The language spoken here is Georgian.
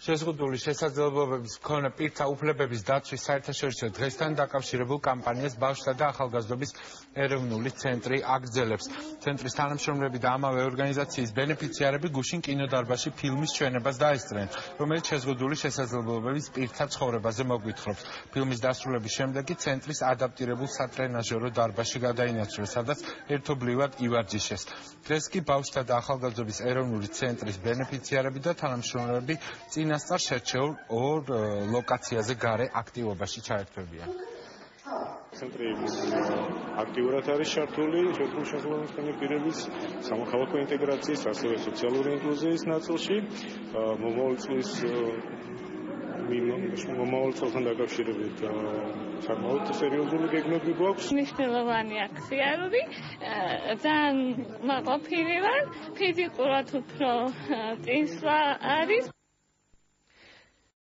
შეზღუდული შესაძლებლობების მქონე პირთა უფლებების დაცვის საერთაშორისო დღესთან დაკავშირებულ კამპანიას ბავშვთა და ახალგაზრდობის ეროვნული ცენტრი აგრძელებს. ცენტრის თანამშრომლები და ამავე ორგანიზაციის ბენეფიციარები გუშინ კინოდარბაზში ფილმის ჩვენებას დაესწრნენ, რომელიც შეზღუდული შესაძლებლობების პირთა ცხოვრებაზე მოგვითხრობს. ფილმის დასრულების შემდეგ კი ცენტრის ადაპტირებულ სატრენაჟერო დარბაზში გადაინაცვლეს, სადაც ერთობლივად ივარჯიშეს. დღეს კი ბავშვთა და ახალგაზრდობის ეროვნული ცენტრის ბენეფიციარები და თანამშრომლები წინასწარ შერჩეულ ორ ლოკაციაზე გარე აქტივობაში ჩაერთვებიან. ცენტრი აქტიურად არის ჩართული შეზღუდული შესაძლებლობების მქონე პირების სამოქალაქო ინტეგრაციის, ასევე სოციალური ინკლუზიის ნაწილში. მომავალ წელთან დაკავშირებით საკმაოდ სერიოზული გეგმები გვაქვს. მნიშვნელოვანი აქცია, ძალიან მაყოფილი ვარ, ფიზიკურად უფრო წინსვლა არის.